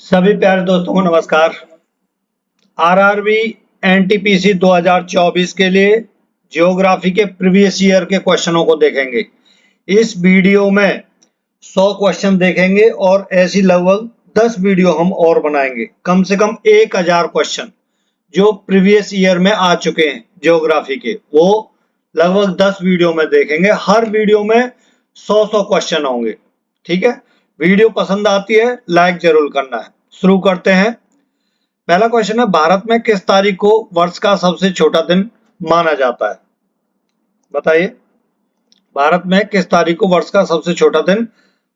सभी प्यारे दोस्तों को नमस्कार। आरआरबी एनटीपीसी 2024 के लिए ज्योग्राफी के प्रीवियस ईयर के क्वेश्चनों को देखेंगे। इस वीडियो में 100 क्वेश्चन देखेंगे और ऐसी लगभग 10 वीडियो हम और बनाएंगे। कम से कम 1000 क्वेश्चन जो प्रीवियस ईयर में आ चुके हैं ज्योग्राफी के, वो लगभग 10 वीडियो में देखेंगे। हर वीडियो में 100 क्वेश्चन होंगे। ठीक है, वीडियो पसंद आती है लाइक जरूर करना है। शुरू करते हैं। पहला क्वेश्चन है, भारत में किस तारीख को वर्ष का सबसे छोटा दिन माना जाता है? बताइए, भारत में किस तारीख को वर्ष का सबसे छोटा दिन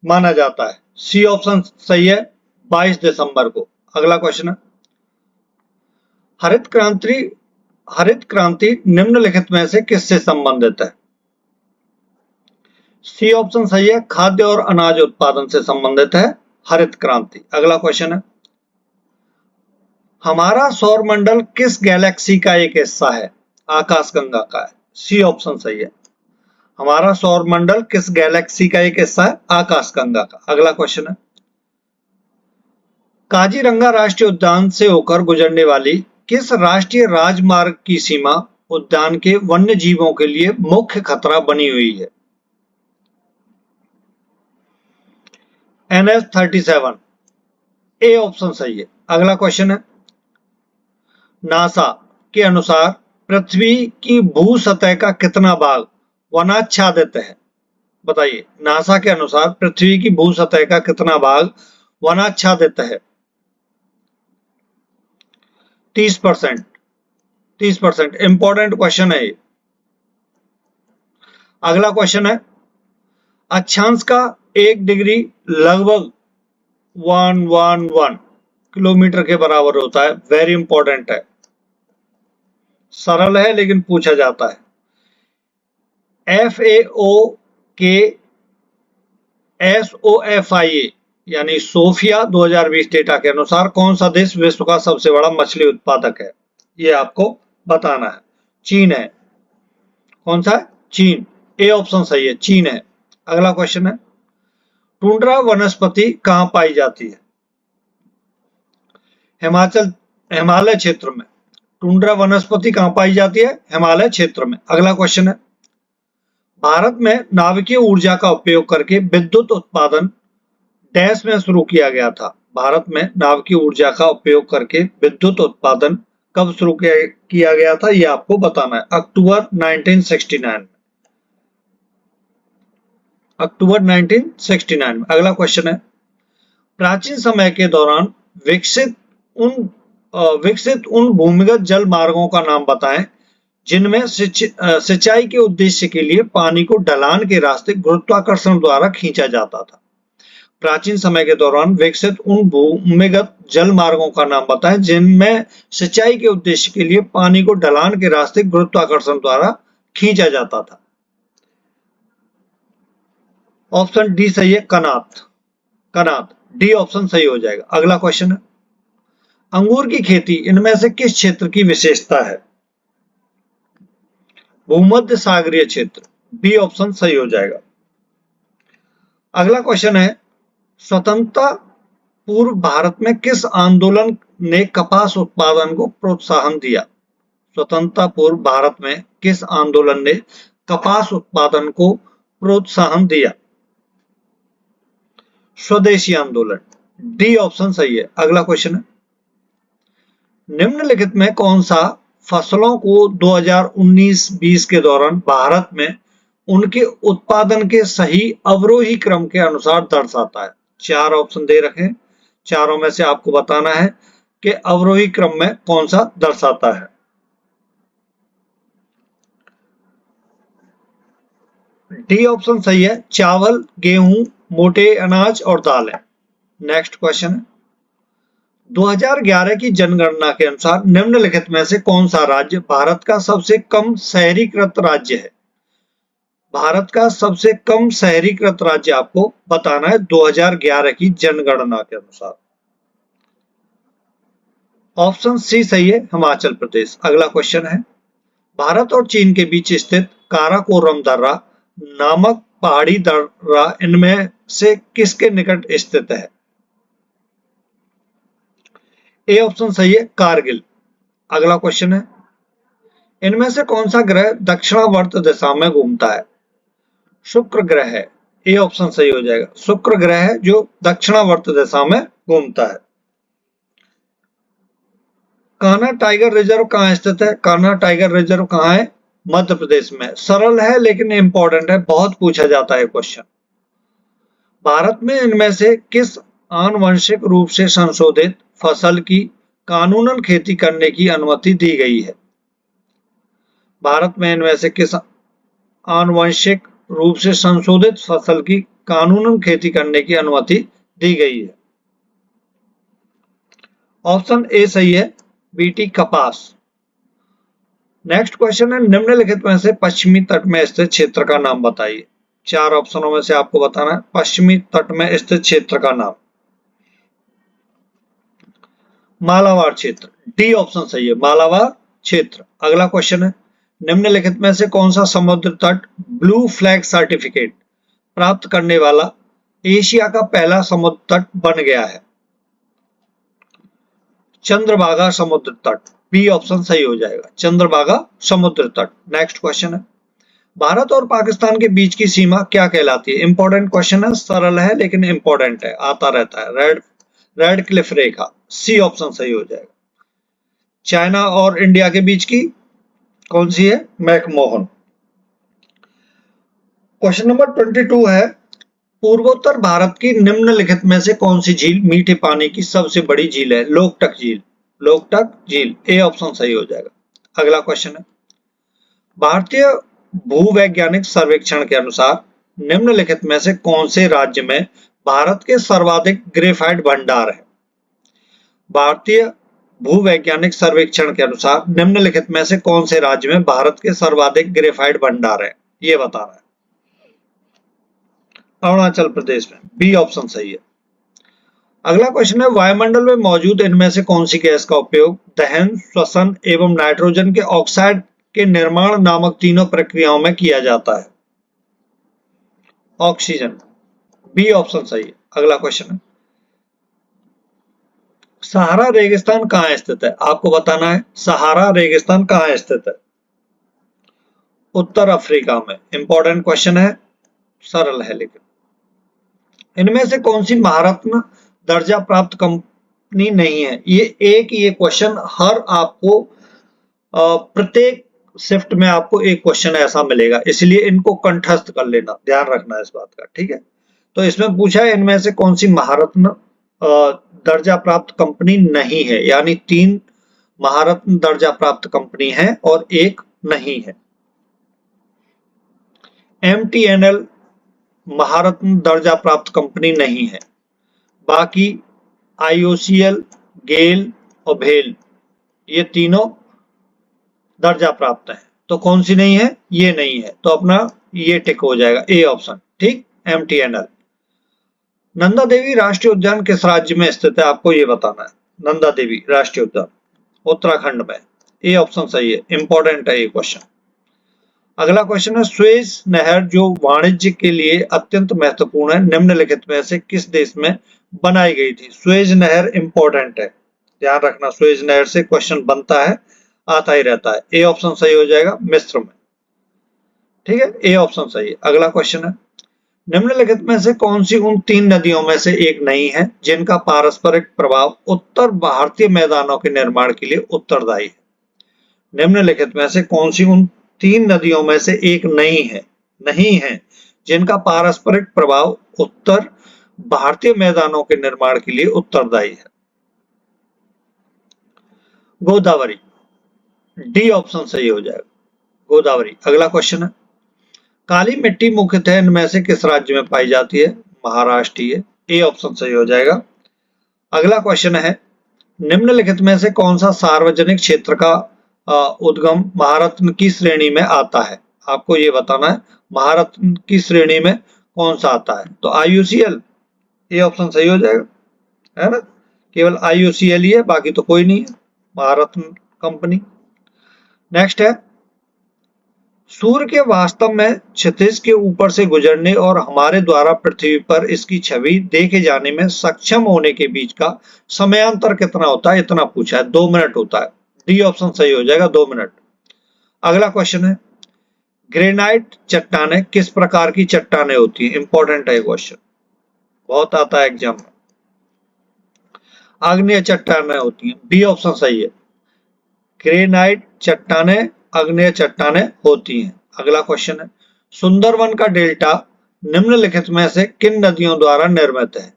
माना जाता है? सी ऑप्शन सही है, 22 दिसंबर को। अगला क्वेश्चन है, हरित क्रांति निम्नलिखित में से किससे संबंधित है? सी ऑप्शन सही है, खाद्य और अनाज उत्पादन से संबंधित है हरित क्रांति। अगला क्वेश्चन है, हमारा सौर मंडल किस गैलेक्सी का एक हिस्सा है? आकाशगंगा का है। सी ऑप्शन सही है, हमारा सौर मंडल किस गैलेक्सी का एक हिस्सा है? आकाशगंगा का। अगला क्वेश्चन है, काजीरंगा राष्ट्रीय उद्यान से होकर गुजरने वाली किस राष्ट्रीय राजमार्ग की सीमा उद्यान के वन्य जीवों के लिए मुख्य खतरा बनी हुई है? NH-37। ए ऑप्शन सही है। अगला क्वेश्चन है, नासा के अनुसार पृथ्वी की भू सतह का कितना भाग वनाच्छादित है? बताइए, नासा के अनुसार पृथ्वी की भू सतह का कितना भाग वनाच्छादित है? 30%। 30%। इंपॉर्टेंट क्वेश्चन है ये। अगला क्वेश्चन है, अक्षांश का 1 डिग्री लगभग 111 किलोमीटर के बराबर होता है। वेरी इंपॉर्टेंट है, सरल है लेकिन पूछा जाता है। FAO के SOFIA यानी सोफिया 2020 डेटा के अनुसार कौन सा देश विश्व का सबसे बड़ा मछली उत्पादक है? ये आपको बताना है। चीन है। कौन सा है? चीन। ए ऑप्शन सही है, चीन है। अगला क्वेश्चन है, टुंड्रा वनस्पति कहां पाई जाती है? हिमालय क्षेत्र में। टुंड्रा वनस्पति कहां पाई जाती है? हिमालय क्षेत्र में। अगला क्वेश्चन है, भारत में नाभिकीय ऊर्जा का उपयोग करके विद्युत उत्पादन डैश में शुरू किया गया था? भारत में नाभिकीय ऊर्जा का उपयोग करके विद्युत उत्पादन कब शुरू किया गया था? यह आपको बताना है। अक्टूबर 1969 में। अक्टूबर 1969 में। अगला क्वेश्चन है, प्राचीन समय के दौरान विकसित उन भूमिगत जल मार्गों का नाम बताएं जिनमें सिंचाई के उद्देश्य के लिए पानी को ढलान के रास्ते गुरुत्वाकर्षण द्वारा खींचा जाता था। प्राचीन समय के दौरान विकसित उन भूमिगत जल मार्गों का नाम बताएं जिनमें सिंचाई के उद्देश्य के लिए पानी को ढलान के रास्ते गुरुत्वाकर्षण द्वारा खींचा जाता था। ऑप्शन डी सही है, कनात। डी ऑप्शन सही हो जाएगा। अगला क्वेश्चन है, अंगूर की खेती इनमें से किस क्षेत्र की विशेषता है? भूमध्य सागरीय क्षेत्र। बी ऑप्शन सही हो जाएगा। अगला क्वेश्चन है, स्वतंत्रता पूर्व भारत में किस आंदोलन ने कपास उत्पादन को प्रोत्साहन दिया? स्वतंत्रता पूर्व भारत में किस आंदोलन ने कपास उत्पादन को प्रोत्साहन दिया? स्वदेशी आंदोलन। डी ऑप्शन सही है। अगला क्वेश्चन है, निम्नलिखित में कौन सा फसलों को 2019-20 के दौरान भारत में उनके उत्पादन के सही अवरोही क्रम के अनुसार दर्शाता है? 4 ऑप्शन दे रखे हैं, चारों में से आपको बताना है कि अवरोही क्रम में कौन सा दर्शाता है। डी ऑप्शन सही है, चावल, गेहूं, मोटे अनाज और दालें। नेक्स्ट क्वेश्चन है, 2011 की जनगणना के अनुसार निम्नलिखित में से कौन सा राज्य भारत का सबसे कम शहरीकृत राज्य है? भारत का सबसे कम शहरीकृत राज्य आपको बताना है 2011 की जनगणना के अनुसार। ऑप्शन सी सही है, हिमाचल प्रदेश। अगला क्वेश्चन है, भारत और चीन के बीच स्थित काराकोरम दर्रा नामक पहाड़ी दर्रा इनमें से किसके निकट स्थित है? ए ऑप्शन सही है, कारगिल। अगला क्वेश्चन है, इनमें से कौन सा ग्रह दक्षिणावर्त दिशा में घूमता है? शुक्र ग्रह है। ए ऑप्शन सही हो जाएगा, शुक्र ग्रह है जो दक्षिणावर्त दिशा में घूमता है। कान्हा टाइगर रिजर्व कहाँ स्थित है? कान्हा टाइगर रिजर्व कहाँ है? मध्य प्रदेश में। सरल है लेकिन इंपॉर्टेंट है, बहुत पूछा जाता है क्वेश्चन। भारत में इनमें से किस आनुवंशिक रूप से संशोधित फसल की कानूनन खेती करने की अनुमति दी गई है? भारत में इनमें से किस आनुवंशिक रूप से संशोधित फसल की कानूनन खेती करने की अनुमति दी गई है? ऑप्शन ए सही है, बीटी कपास। नेक्स्ट क्वेश्चन है, निम्नलिखित में से पश्चिमी तट में स्थित क्षेत्र का नाम बताइए। 4 ऑप्शनों में से आपको बताना है पश्चिमी तट में स्थित क्षेत्र का नाम। मालाबार क्षेत्र, डी ऑप्शन सही है, मालाबार क्षेत्र। अगला क्वेश्चन है, निम्नलिखित में से कौन सा समुद्र तट ब्लू फ्लैग सर्टिफिकेट प्राप्त करने वाला एशिया का पहला समुद्र तट बन गया है? चंद्रभागा समुद्र तट, बी ऑप्शन सही हो जाएगा, चंद्रभागा समुद्र तट। नेक्स्ट क्वेश्चन है, भारत और पाकिस्तान के बीच की सीमा क्या कहलाती है? इंपॉर्टेंट क्वेश्चन है, सरल है लेकिन इंपॉर्टेंट है, आता रहता है। रेड क्लिफ रेखा, सी ऑप्शन सही हो जाएगा। चाइना और इंडिया के बीच की कौन सी है? मैकमोहन। क्वेश्चन नंबर 22 है, पूर्वोत्तर भारत की निम्नलिखित में से कौन सी झील मीठे पानी की सबसे बड़ी झील है? लोकटक झील, लोकटक झील, ए ऑप्शन सही हो जाएगा। अगला क्वेश्चन है, भारतीय भूवैज्ञानिक सर्वेक्षण के अनुसार निम्नलिखित में से कौन से राज्य में भारत के सर्वाधिक ग्रेफाइट भंडार है? भारतीय भूवैज्ञानिक सर्वेक्षण के अनुसार निम्नलिखित में से कौन से राज्य में भारत के सर्वाधिक ग्रेफाइट भंडार है? ये बताना है। अरुणाचल प्रदेश में, बी ऑप्शन सही है। अगला क्वेश्चन है, वायुमंडल में मौजूद इनमें से कौन सी गैस का उपयोग दहन, श्वसन एवं नाइट्रोजन के ऑक्साइड के निर्माण नामक तीनों प्रक्रियाओं में किया जाता है? ऑक्सीजन, बी ऑप्शन सही है। अगला क्वेश्चन है, सहारा रेगिस्तान कहाँ स्थित है? आपको बताना है सहारा रेगिस्तान कहाँ स्थित है? उत्तर अफ्रीका में। इंपॉर्टेंट क्वेश्चन है, सरल है लेकिन। इनमें से कौन सी महारत्न दर्जा प्राप्त कंपनी नहीं है? ये क्वेश्चन हर आपको प्रत्येक शिफ्ट में आपको एक क्वेश्चन ऐसा मिलेगा, इसलिए इनको कंठस्थ कर लेना, ध्यान रखना इस बात का, ठीक है। तो इसमें पूछा है इनमें से कौन सी महारत्न दर्जा प्राप्त कंपनी नहीं है, यानी 3 महारत्न दर्जा प्राप्त कंपनी है और एक नहीं है। MTNL महारत्न दर्जा प्राप्त कंपनी नहीं है, बाकी IOCL, गेल और भेल ये तीनों दर्जा प्राप्त है। तो कौन सी नहीं है? ये नहीं है, तो अपना ये टिक हो जाएगा, ए ऑप्शन, ठीक, MTNL। नंदा देवी राष्ट्रीय उद्यान किस राज्य में स्थित है? आपको ये बताना है। नंदा देवी राष्ट्रीय उद्यान उत्तराखंड में, ए ऑप्शन सही है, इंपॉर्टेंट है ये क्वेश्चन। अगला क्वेश्चन है, सुएज नहर जो वाणिज्य के लिए अत्यंत महत्वपूर्ण है, निम्नलिखित में से किस देश में बनाई गई थी? सुएज नहर इंपॉर्टेंट है, ध्यान रखना, सुएज नहर से क्वेश्चन बनता है, आता ही रहता है। ए ऑप्शन सही हो जाएगा, मिस्र में, ठीक है, ए ऑप्शन सही है। अगला क्वेश्चन है, निम्नलिखित में से कौन सी उन 3 नदियों में से एक नहीं है जिनका पारस्परिक प्रभाव उत्तर भारतीय मैदानों के निर्माण के लिए उत्तरदायी है? निम्नलिखित में से कौन सी उन 3 नदियों में से एक नहीं है जिनका पारस्परिक प्रभाव उत्तर भारतीय मैदानों के निर्माण के लिए उत्तरदायी है? गोदावरी, डी ऑप्शन सही हो जाएगा, गोदावरी। अगला क्वेश्चन है, काली मिट्टी मुख्यतः इनमें से किस राज्य में पाई जाती है? महाराष्ट्र, ए ऑप्शन सही हो जाएगा। अगला क्वेश्चन है, निम्नलिखित में से कौन सा सार्वजनिक क्षेत्र का उद्गम महारत्न की श्रेणी में आता है? आपको ये बताना है महारत्न की श्रेणी में कौन सा आता है? तो IOCL, ये ऑप्शन सही हो जाएगा, है ना, केवल IOCL ही है, बाकी तो कोई नहीं है महारत्न कंपनी। नेक्स्ट है, सूर्य के वास्तव में क्षितिज के ऊपर से गुजरने और हमारे द्वारा पृथ्वी पर इसकी छवि देखे जाने में सक्षम होने के बीच का समयांतर कितना होता है? इतना पूछा है, 2 मिनट होता है। डी ऑप्शन सही हो जाएगा, 2 मिनट। अगला क्वेश्चन है, ग्रेनाइट चट्टानें किस प्रकार की चट्टानें होती है? इंपॉर्टेंट है क्वेश्चन, बहुत आता है एग्जाम में। आग्नेय चट्टानें होती हैं, बी ऑप्शन सही है। ग्रेनाइट चट्टानें आग्नेय चट्टानें होती हैं। अगला क्वेश्चन है, सुंदरवन का डेल्टा निम्नलिखित में से किन नदियों द्वारा निर्मित है?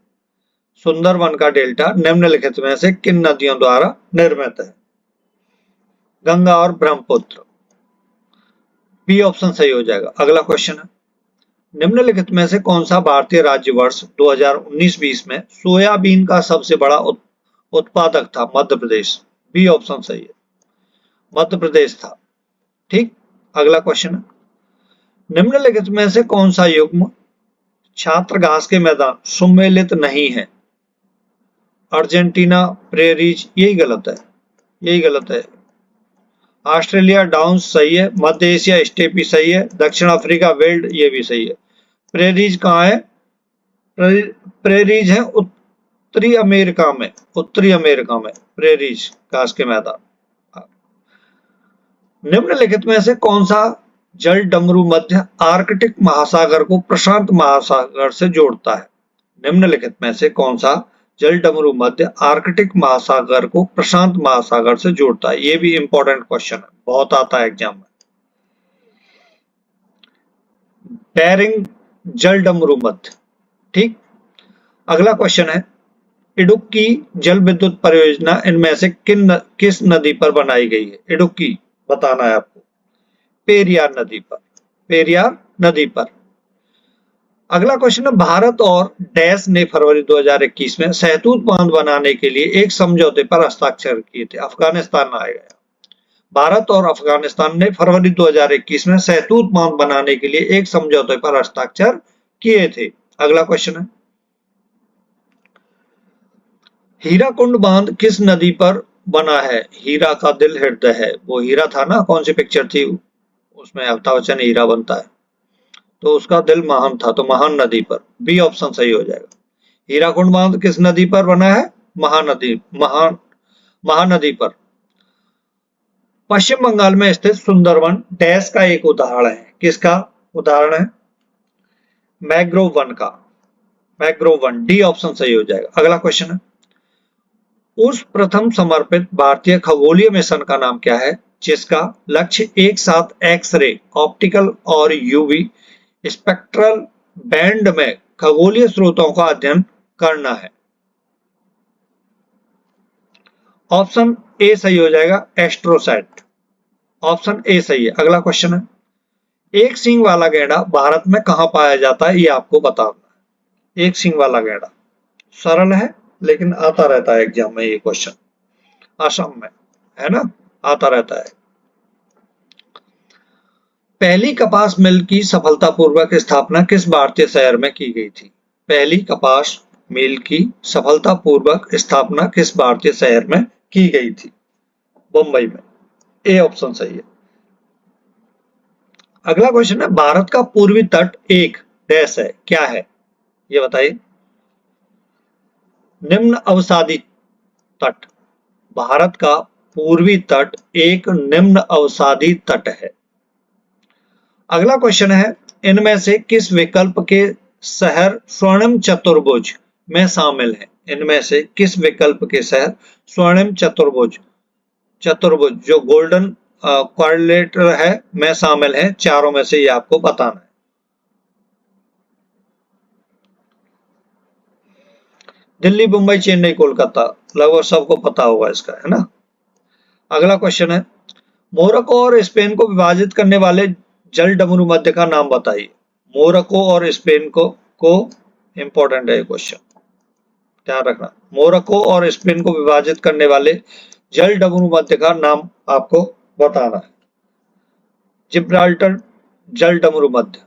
सुंदरवन का डेल्टा निम्नलिखित में से किन नदियों द्वारा निर्मित है? गंगा और ब्रह्मपुत्र, बी ऑप्शन सही हो जाएगा। अगला क्वेश्चन है, निम्नलिखित में से कौन सा भारतीय राज्य वर्ष 2019-20 में सोयाबीन का सबसे बड़ा उत्पादक था? मध्य प्रदेश, बी ऑप्शन सही है, मध्य प्रदेश था। ठीक। अगला क्वेश्चन है, निम्नलिखित में से कौन सा युग्म छात्र घास के मैदान सुमेलित नहीं है? अर्जेंटीना प्रेरीज, यही गलत है, यही गलत है। ऑस्ट्रेलिया डाउन्स सही है, मध्य एशिया स्टेपी सही है, दक्षिण अफ्रीका वेल्ड ये भी सही है। प्रेरीज कहाँ है? प्रेरीज है उत्तरी अमेरिका में, उत्तरी अमेरिका में प्रेरीज घास के मैदान। निम्नलिखित में से कौन सा जल डमरू मध्य आर्कटिक महासागर को प्रशांत महासागर से जोड़ता है? निम्नलिखित में से कौन सा जल डमरू मध्य आर्कटिक महासागर को प्रशांत महासागर से जोड़ता है? ये भी इंपॉर्टेंट क्वेश्चन है, बहुत आता है एग्जाम में। बेरिंग जल डमरू मध्य। ठीक। अगला क्वेश्चन है, इडुक्की जल विद्युत परियोजना इनमें से किस नदी पर बनाई गई है? इडुक्की बताना है आपको, पेरियार नदी पर, पेरियार नदी पर। अगला क्वेश्चन है, भारत और डैश ने फरवरी 2021 में सहतूत बांध बनाने के लिए एक समझौते पर हस्ताक्षर किए थे? अफगानिस्तान आएगा। भारत और अफगानिस्तान ने फरवरी 2021 में सहतूत बांध बनाने के लिए एक समझौते पर हस्ताक्षर किए थे। अगला क्वेश्चन है, हीराकुंड बांध किस नदी पर बना है? हीरा का दिल हृदय है, वो हीरा था ना, कौन सी पिक्चर थी उसमें अमिताभ बच्चन हीरा बनता है, तो उसका दिल महान था, तो महान नदी पर, बी ऑप्शन सही हो जाएगा। हीराकुंड बांध किस नदी पर बना है? महानदी, महानदी पर। पश्चिम बंगाल में स्थित सुंदरवन डैश का एक उदाहरण है? किसका उदाहरण है? मैंग्रोव वन का, मैंग्रोव वन, डी ऑप्शन सही हो जाएगा। अगला क्वेश्चन है, उस प्रथम समर्पित भारतीय खगोलीय मिशन का नाम क्या है जिसका लक्ष्य एक साथ एक्स-रे, ऑप्टिकल और यूवी स्पेक्ट्रल बैंड में खगोलीय स्रोतों का अध्ययन करना है? ऑप्शन ए सही हो जाएगा, एस्ट्रोसैट, ऑप्शन ए सही है। अगला क्वेश्चन है, एक सींग वाला गैंडा भारत में कहां पाया जाता है? ये आपको बताना है। एक सींग वाला गैंडा सरल है लेकिन आता रहता है एग्जाम में ये क्वेश्चन, असम में है ना, आता रहता है। पहली कपास मिल की सफलतापूर्वक स्थापना किस भारतीय शहर में की गई थी? पहली कपास मिल की सफलतापूर्वक स्थापना किस भारतीय शहर में की गई थी? मुंबई में, ए ऑप्शन सही है। अगला क्वेश्चन है, भारत का पूर्वी तट एक डैश है, क्या है ये बताइए? निम्न अवसादी तट। भारत का पूर्वी तट एक निम्न अवसादी तट है। अगला क्वेश्चन है, इनमें से किस विकल्प के शहर स्वर्णिम चतुर्भुज में शामिल है? इनमें से किस विकल्प के शहर स्वर्णिम चतुर्भुज, चतुर्भुज जो गोल्डन क्वाड्रिलेटरल है में शामिल है? चारों में से ये आपको बताना है। दिल्ली, मुंबई, चेन्नई, कोलकाता, लगभग सबको पता होगा इसका, है ना। अगला क्वेश्चन है, मोरक्को और स्पेन को विभाजित करने वाले जल डमरू मध्य का नाम बताइए? मोरक्को और स्पेन को इंपॉर्टेंट है ये क्वेश्चन, ध्यान रखना। मोरक्को और स्पेन को विभाजित करने वाले जल डमरू मध्य का नाम आपको बताना है। जिब्राल्टर जल डमरू मध्य,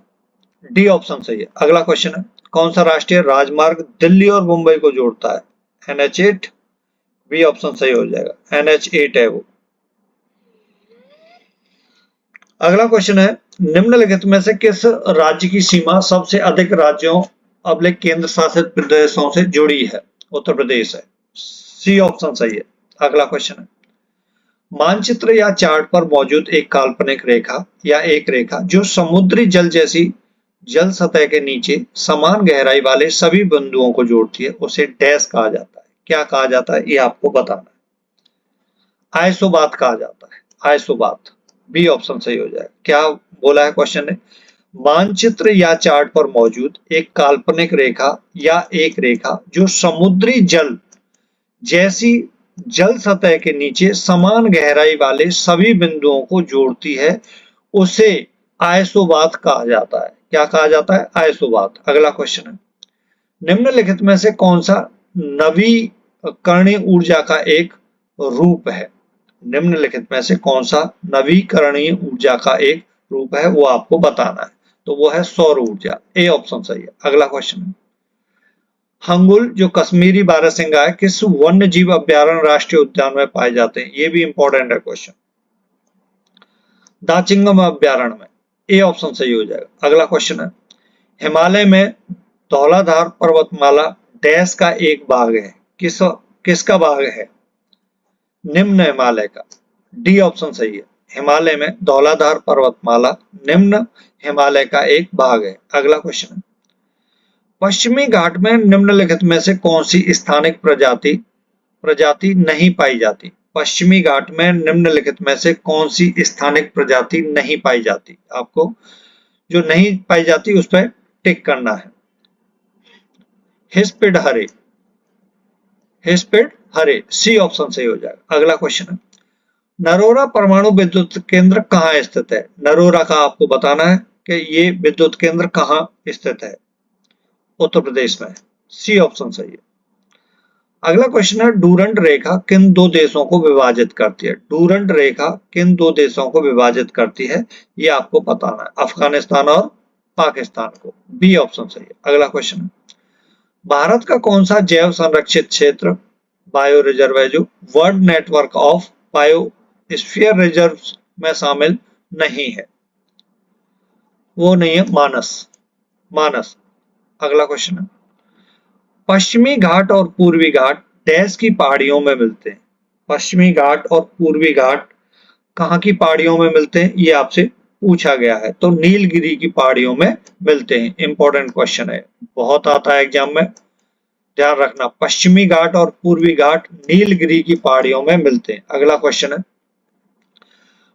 डी ऑप्शन सही है। अगला क्वेश्चन है, कौन सा राष्ट्रीय राजमार्ग दिल्ली और मुंबई को जोड़ता है? NH8, बी ऑप्शन सही हो जाएगा, NH8 है वो। अगला क्वेश्चन है, निम्नलिखित में से किस राज्य की सीमा सबसे अधिक राज्यों अब्लिक केंद्र शासित प्रदेशों से जुड़ी है? उत्तर प्रदेश है। सी ऑप्शन सही है। अगला क्वेश्चन है, मानचित्र या चार्ट पर मौजूद एक काल्पनिक रेखा या एक रेखा जो समुद्री जल जैसी जल सतह के नीचे समान गहराई वाले सभी बिंदुओं को जोड़ती है, उसे डैश कहा जाता है। क्या कहा जाता है ये आपको बताना है। आयसोबात कहा जाता है। आयसोबात। बी ऑप्शन सही हो जाएगा। क्या बोला है क्वेश्चन ने? मानचित्र या चार्ट पर मौजूद एक काल्पनिक रेखा या एक रेखा जो समुद्री जल जैसी जल सतह के नीचे समान गहराई वाले सभी बिंदुओं को जोड़ती है, उसे आयसोबात कहा जाता है। क्या कहा जाता है? आयसोबात। अगला क्वेश्चन है, निम्नलिखित में से कौन सा नवीकरणीय ऊर्जा का एक रूप है? निम्नलिखित में से कौन सा नवीकरणीय ऊर्जा का एक रूप है, वो आपको बताना है। तो वो है सौर ऊर्जा। ए ऑप्शन सही है। अगला क्वेश्चन है, हंगुल जो कश्मीरी बारहसिंगा है किस वन्य जीव अभ्यारण्य राष्ट्रीय उद्यान में पाए जाते हैं? ये भी इंपॉर्टेंट है क्वेश्चन। दाचिंगम अभ्यारण्य में। ए ऑप्शन सही हो जाएगा। अगला क्वेश्चन है, हिमालय में धौलाधार पर्वतमाला डैश का एक भाग है। किसका भाग है? निम्न हिमालय का। डी ऑप्शन सही है। हिमालय में धौलाधार पर्वतमाला निम्न हिमालय का एक भाग है। अगला क्वेश्चन है, पश्चिमी घाट में निम्नलिखित में से कौन सी स्थानिक प्रजाति नहीं पाई जाती? पश्चिमी घाट में निम्नलिखित में से कौन सी स्थानिक प्रजाति नहीं पाई जाती? आपको जो नहीं पाई जाती उस पर टिक करना है। हिस्पिड हरे। हिस्पिड हरे। सी ऑप्शन सही हो जाएगा। अगला क्वेश्चन है, नरोरा परमाणु विद्युत केंद्र कहाँ स्थित है? नरोरा का आपको बताना है कि ये विद्युत केंद्र कहाँ स्थित है। उत्तर प्रदेश में। सी ऑप्शन सही है। अगला क्वेश्चन है, डूरंड रेखा किन दो देशों को विभाजित करती है? डूरंड रेखा किन दो देशों को विभाजित करती है, ये आपको बताना है। अफगानिस्तान और पाकिस्तान को। बी ऑप्शन सही है। अगला क्वेश्चन है, भारत का कौन सा जैव संरक्षित क्षेत्र बायो रिजर्व है जो world network of biosphere reserves में शामिल नहीं है? वो नहीं है मानस। मानस। अगला क्वेश्चन है, पश्चिमी घाट और पूर्वी घाट डैश की पहाड़ियों में मिलते हैं? पश्चिमी घाट और पूर्वी घाट कहाँ की पहाड़ियों में मिलते हैं, ये आपसे पूछा गया है। तो नीलगिरी की पहाड़ियों में मिलते हैं। इंपॉर्टेंट क्वेश्चन है, बहुत आता है एग्जाम में, ध्यान रखना। पश्चिमी घाट और पूर्वी घाट नीलगिरी की पहाड़ियों में मिलते हैं। अगला क्वेश्चन है,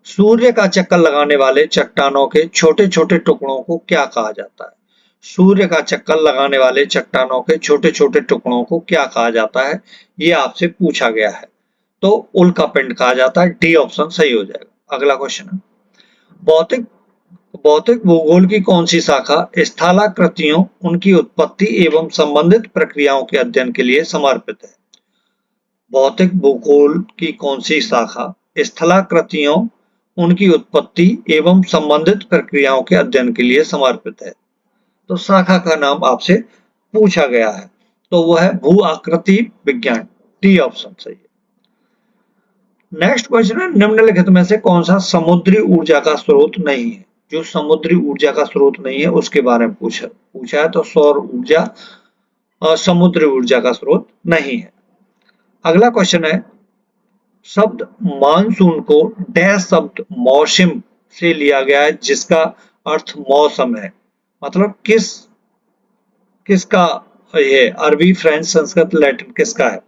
सूर्य का चक्कर लगाने वाले चट्टानों के छोटे छोटे टुकड़ों को क्या कहा जाता है? सूर्य का चक्कर लगाने वाले चट्टानों के छोटे छोटे टुकड़ों को क्या कहा जाता है, ये आपसे पूछा गया है। तो उल्का पिंड कहा जाता है। डी ऑप्शन सही हो जाएगा। अगला क्वेश्चन है, भौतिक भौतिक भूगोल की कौन सी शाखा स्थलाकृतियों, उनकी उत्पत्ति एवं संबंधित प्रक्रियाओं के अध्ययन के लिए समर्पित है? भौतिक भूगोल की कौन सी शाखा स्थलाकृतियों, उनकी उत्पत्ति एवं संबंधित प्रक्रियाओं के अध्ययन के लिए समर्पित है? तो शाखा का नाम आपसे पूछा गया है, तो वो है भू आकृति विज्ञान। डी ऑप्शन सही है। नेक्स्ट क्वेश्चन है, निम्नलिखित में से कौन सा समुद्री ऊर्जा का स्रोत नहीं है? जो समुद्री ऊर्जा का स्रोत नहीं है उसके बारे में पूछा है। तो सौर ऊर्जा समुद्री ऊर्जा का स्रोत नहीं है। अगला क्वेश्चन है, शब्द मानसून को डैश शब्द मौसम से लिया गया है जिसका अर्थ मौसम है। मतलब किसका ये अरबी, फ्रेंच, संस्कृत, लैटिन किसका है,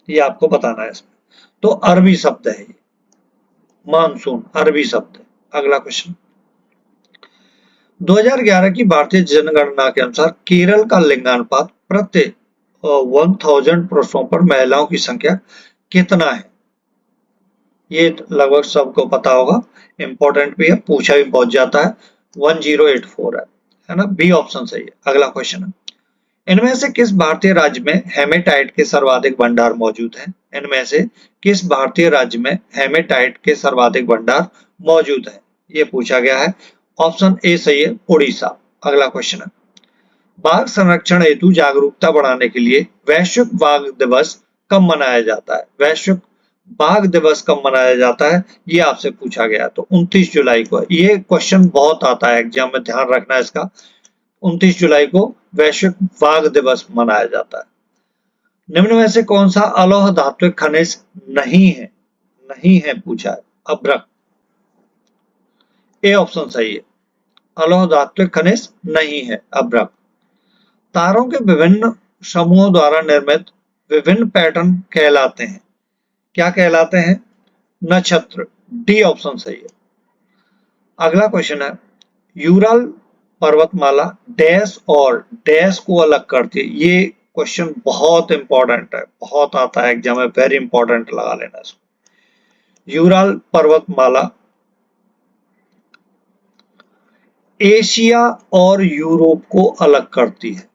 ये आपको बताना है इसमें। तो अरबी शब्द है ये, मानसून अरबी शब्द है। अगला क्वेश्चन, 2011 की भारतीय जनगणना के अनुसार केरल का लिंगानुपात प्रति 1000 पुरुषों पर महिलाओं की संख्या कितना है? ये लगभग सबको पता होगा, इंपॉर्टेंट भी है, पूछा भी बहुत जाता है। 1084 है ना। बी ऑप्शन सही है। अगला क्वेश्चन है, इनमें से किस भारतीय राज्य में हेमेटाइट के सर्वाधिक भंडार मौजूद हैं? इनमें से किस भारतीय राज्य में हेमेटाइट के सर्वाधिक भंडार मौजूद हैं, ये पूछा गया है। ऑप्शन ए सही है, उड़ीसा। अगला क्वेश्चन है, बाघ संरक्षण हेतु जागरूकता बढ़ाने के लिए वैश्विक बाघ दिवस कब मनाया जाता है? वैश्विक बाघ दिवस कब मनाया जाता है, ये आपसे पूछा गया। तो 29 जुलाई को। ये क्वेश्चन बहुत आता है एग्जाम में, ध्यान रखना इसका। 29 जुलाई को वैश्विक बाघ दिवस मनाया जाता है। निम्न में से कौन सा अलौह धात्विक खनिज नहीं है पूछा है। अभ्रक, ए ऑप्शन सही है। अलौह धात्विक खनिज नहीं है अभ्रक। तारों के विभिन्न समूहों द्वारा निर्मित विभिन्न पैटर्न कहलाते हैं, क्या कहलाते हैं? नक्षत्र, डी ऑप्शन सही है। अगला क्वेश्चन है, यूराल पर्वतमाला डैश और डैश को अलग करती है। ये क्वेश्चन बहुत इंपॉर्टेंट है, बहुत आता है एग्जाम में, वेरी इंपॉर्टेंट लगा लेना इसको। यूराल पर्वतमाला एशिया और यूरोप को अलग करती है,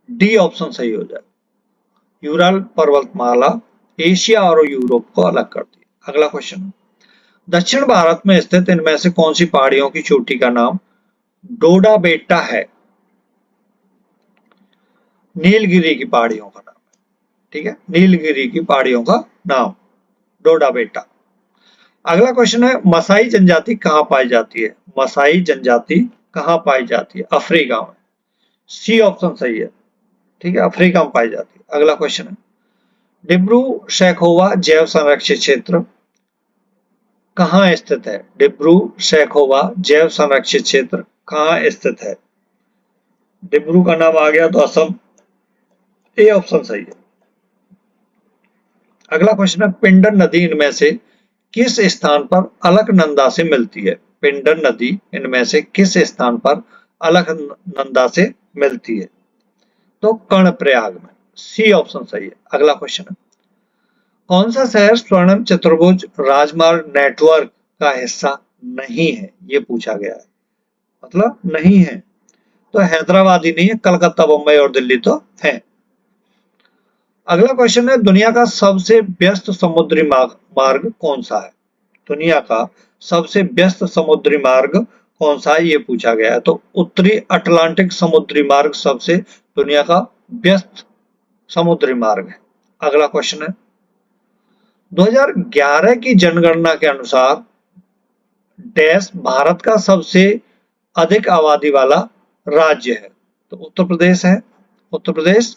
डी ऑप्शन सही हो जाए। यूराल पर्वतमाला एशिया और यूरोप को अलग करती है। अगला क्वेश्चन, दक्षिण भारत में स्थित इनमें से कौन सी पहाड़ियों की चोटी का नाम डोडा बेटा है? नीलगिरी की पहाड़ियों का नाम है, ठीक है, नीलगिरी की पहाड़ियों का नाम डोडा बेटा। अगला क्वेश्चन है, मसाई जनजाति कहां पाई जाती है? मसाई जनजाति कहां पाई जाती है? अफ्रीका में, सी ऑप्शन सही है, ठीक है, अफ्रीका में पाई जाती है। अगला क्वेश्चन है, डिब्रू सैखोवा जैव संरक्षित क्षेत्र कहां स्थित है? डिब्रू सैखोवा जैव संरक्षित क्षेत्र कहां स्थित है? डिब्रू का नाम आ गया तो असम, ए ऑप्शन सही है। अगला क्वेश्चन है, पिंडर नदी इनमें से किस स्थान पर अलकनंदा से मिलती है? पिंडर नदी इनमें से किस स्थान पर अलकनंदा से मिलती है? तो कर्णप्रयाग में, सी ऑप्शन सही है। अगला क्वेश्चन है, कौन सा शहर स्वर्णिम चतुर्भुज राजमार्ग नेटवर्क का हिस्सा नहीं है? ये पूछा गया है, मतलब नहीं है। तो हैदराबाद ही नहीं है, कलकत्ता, बंबई और दिल्ली तो है। अगला क्वेश्चन है, दुनिया का सबसे व्यस्त समुद्री मार्ग कौन सा है? दुनिया का सबसे व्यस्त समुद्री मार्ग कौन सा है, ये पूछा गया है। तो उत्तरी अटलांटिक समुद्री मार्ग सबसे दुनिया का व्यस्त समुद्री मार्ग है। अगला क्वेश्चन है, 2011 की जनगणना के अनुसार डैश भारत का सबसे अधिक आबादी वाला राज्य है? तो उत्तर प्रदेश है। उत्तर प्रदेश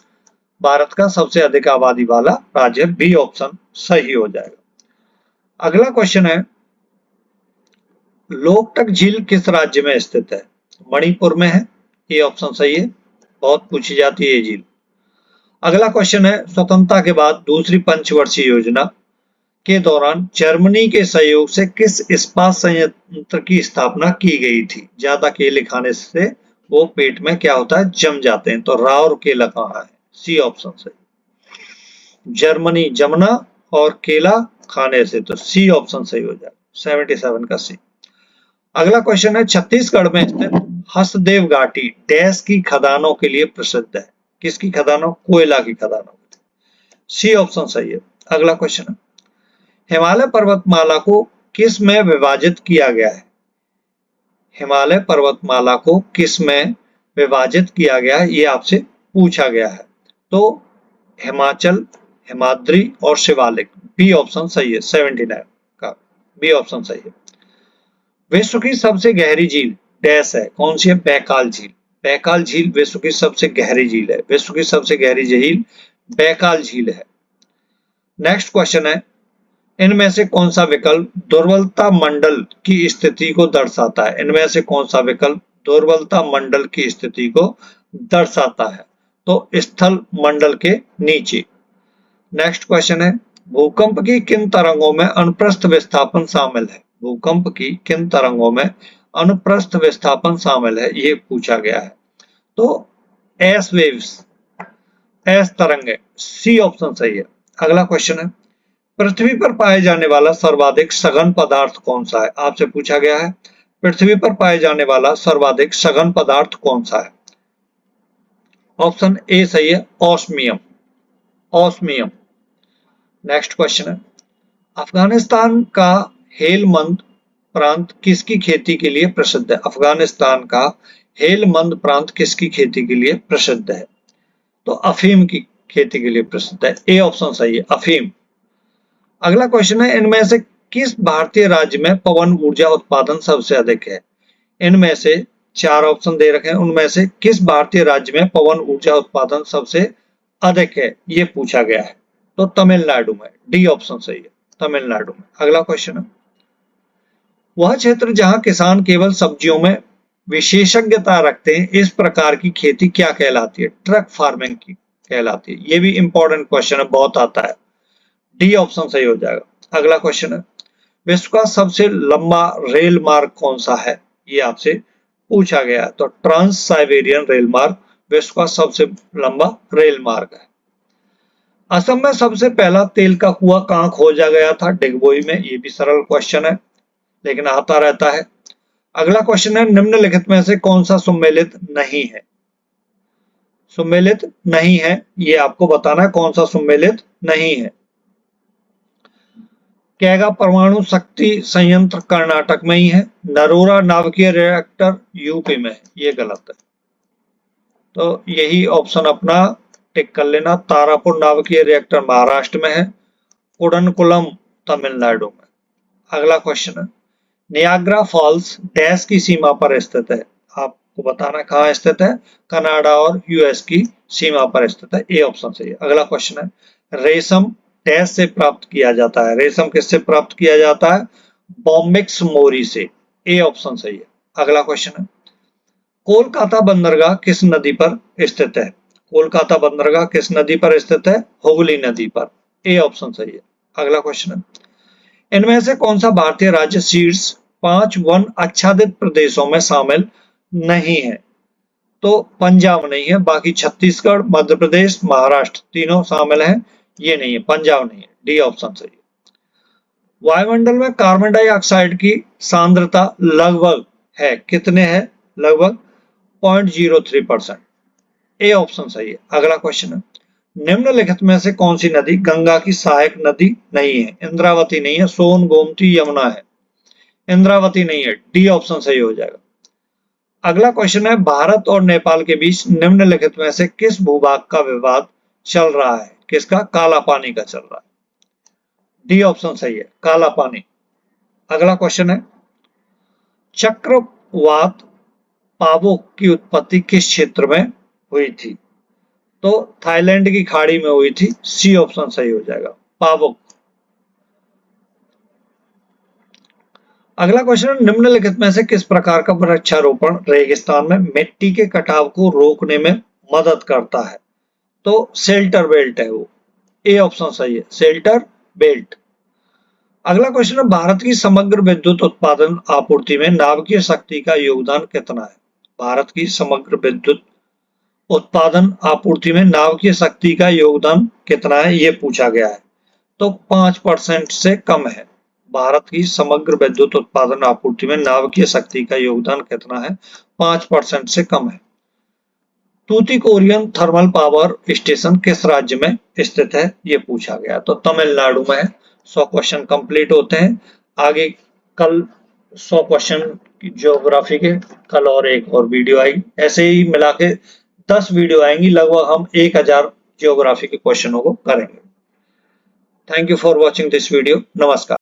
भारत का सबसे अधिक आबादी वाला राज्य, बी ऑप्शन सही हो जाएगा। अगला क्वेश्चन है, लोकटक झील किस राज्य में स्थित है? मणिपुर में है, ये ऑप्शन सही है, बहुत पूछी जाती है ये झील। अगला क्वेश्चन है, स्वतंत्रता के बाद दूसरी पंचवर्षीय योजना के दौरान जर्मनी के सहयोग से किस इस्पात संयंत्र की स्थापना की गई थी? ज्यादा केले खाने से वो पेट में क्या होता है, जम जाते हैं। तो राउरकेला कहाँ है, सी ऑप्शन सही। जर्मनी, जमना और केला खाने से, तो सी ऑप्शन सही हो जाएगा, 77 का सी। अगला क्वेश्चन है, छत्तीसगढ़ में स्थित हसदेव घाटी डैश की खदानों के लिए प्रसिद्ध है? किसकी खदानों? कोयला की खदानों, सी ऑप्शन सही है। अगला क्वेश्चन है, हिमालय पर्वतमाला को किस में विभाजित किया गया है? हिमालय पर्वतमाला को किस में विभाजित किया गया है, ये आपसे पूछा गया है। तो हिमाचल, हिमाद्री और शिवालिक, बी ऑप्शन सही है, 79 का बी ऑप्शन सही है। विश्व की सबसे गहरी झील डैश है, कौन सी है? बैकाल झील। बैकाल झील विश्व की सबसे गहरी झील है। विश्व की सबसे गहरी झील बैकाल झील है। नेक्स्ट क्वेश्चन है, इनमें से कौन सा विकल्प दुर्बलता मंडल की स्थिति को दर्शाता है? इनमें से कौन सा विकल्प दुर्बलता मंडल की स्थिति को दर्शाता है? तो स्थल मंडल के नीचे। नेक्स्ट क्वेश्चन है, भूकंप की किन तरंगों में अनुप्रस्थ विस्थापन शामिल है? भूकंप की किन तरंगों में अनुप्रस्थ विस्थापन शामिल है, ये पूछा गया है। तो एस वेव्स, एस तरंगे, सी ऑप्शन सही है। अगला क्वेश्चन है, पृथ्वी पर पाए जाने वाला सर्वाधिक सघन पदार्थ कौन सा है? आपसे पूछा गया है, पृथ्वी पर पाए जाने वाला सर्वाधिक सघन पदार्थ कौन सा है? ऑप्शन ए सही है, ऑस्मियम, ऑस्मियम। नेक्स्ट क्वेश्चन है, अफगानिस्तान का हेलमंद प्रांत किसकी खेती के लिए प्रसिद्ध है? अफगानिस्तान का हेलमंद प्रांत किसकी खेती के लिए प्रसिद्ध है? तो अफीम की खेती के लिए प्रसिद्ध है, ए ऑप्शन सही है, अफीम। अगला क्वेश्चन है, इनमें से किस भारतीय राज्य में पवन ऊर्जा उत्पादन सबसे अधिक है? इनमें से 4 ऑप्शन दे रखे हैं, उनमें से किस भारतीय राज्य में पवन ऊर्जा उत्पादन सबसे अधिक है, ये पूछा गया है। तो तमिलनाडु में, डी ऑप्शन सही है, तमिलनाडु में। अगला क्वेश्चन है, वह क्षेत्र जहां किसान केवल सब्जियों में विशेषज्ञता रखते हैं, इस प्रकार की खेती क्या कहलाती है? ट्रक फार्मिंग की कहलाती है। ये भी इंपॉर्टेंट क्वेश्चन है, बहुत आता है। डी ऑप्शन सही हो जाएगा। अगला क्वेश्चन है, विश्व का सबसे लंबा रेल मार्ग कौन सा है? ये आपसे पूछा गया है। तो ट्रांस साइबेरियन रेल मार्ग विश्व का सबसे लंबा रेल मार्ग है। असम में सबसे पहला तेल का कुआं कहां खोजा गया था? डिगबोई में। ये भी सरल क्वेश्चन है, लेकिन आता रहता है। अगला क्वेश्चन है, निम्नलिखित में से कौन सा सुमेलित नहीं है? सुमेलित नहीं है, ये आपको बताना है कौन सा सुमेलित नहीं है। कैगा परमाणु शक्ति संयंत्र कर्नाटक में ही है। नरोरा नाभिकीय रिएक्टर यूपी में है। ये गलत है, तो यही ऑप्शन अपना टिक कर लेना। तारापुर नाभिकीय रिएक्टर महाराष्ट्र में है। कुडनकुलम तमिलनाडु में। अगला क्वेश्चन है, नियाग्रा फॉल्स डैश की सीमा पर स्थित है? आपको बताना कहाँ स्थित है? कनाडा और यूएस की सीमा पर स्थित है। ए ऑप्शन सही है। अगला क्वेश्चन है, रेशम डैश से प्राप्त किया जाता है? रेशम किससे प्राप्त किया जाता है? बॉम्बिक्स मोरी से। ए ऑप्शन सही है। अगला क्वेश्चन है, कोलकाता बंदरगाह किस नदी पर स्थित है? कोलकाता बंदरगाह किस नदी पर स्थित है? हुगली नदी पर। ए ऑप्शन सही है। अगला क्वेश्चन है, इनमें से कौन सा भारतीय राज्य शीर्ष 5 वन आच्छादित प्रदेशों में शामिल नहीं है? तो पंजाब नहीं है, बाकी छत्तीसगढ़, मध्य प्रदेश, महाराष्ट्र तीनों शामिल हैं। ये नहीं है, पंजाब नहीं है। डी ऑप्शन सही है। वायुमंडल में कार्बन डाइऑक्साइड की सांद्रता लगभग है, कितने है? लगभग 0.03%। ए ऑप्शन सही है। अगला क्वेश्चन है, निम्नलिखित में से कौन सी नदी गंगा की सहायक नदी नहीं है? इंद्रावती नहीं है, सोन, गोमती, यमुना है। इंद्रावती नहीं है। डी ऑप्शन सही हो जाएगा। अगला क्वेश्चन है, भारत और नेपाल के बीच निम्नलिखित में से किस भूभाग का विवाद चल रहा है? किसका? काला पानी का चल रहा है। डी ऑप्शन सही है, काला पानी। अगला क्वेश्चन है, चक्रवात पावोक की उत्पत्ति किस क्षेत्र में हुई थी? तो थाईलैंड की खाड़ी में हुई थी। सी ऑप्शन सही हो जाएगा, पावोक। अगला क्वेश्चन, निम्नलिखित में से किस प्रकार का वृक्षारोपण रेगिस्तान में मिट्टी के कटाव को रोकने में मदद करता है? तो शेल्टर बेल्ट है वो। ए ऑप्शन सही है, शेल्टर बेल्ट। अगला क्वेश्चन है, भारत की समग्र विद्युत उत्पादन आपूर्ति में नाभिकीय शक्ति का योगदान कितना है? भारत की समग्र विद्युत उत्पादन आपूर्ति में नाभिकीय शक्ति का योगदान कितना है, ये पूछा गया है। तो 5% से कम है। भारत की समग्र विद्युत उत्पादन आपूर्ति में नाभिकीय शक्ति का योगदान कितना है? 5% से कम है। तूतीकोरिन थर्मल पावर स्टेशन किस राज्य में स्थित है? ये पूछा गया, तो तमिलनाडु में है। 100 क्वेश्चन कंप्लीट होते हैं। आगे कल 100 क्वेश्चन ज्योग्राफी के, कल और एक और वीडियो आएगी। ऐसे ही मिला के 10 वीडियो आएंगी, लगभग हम 1000 ज्योग्राफी के क्वेश्चनों को करेंगे। Thank you for watching this video. नमस्कार।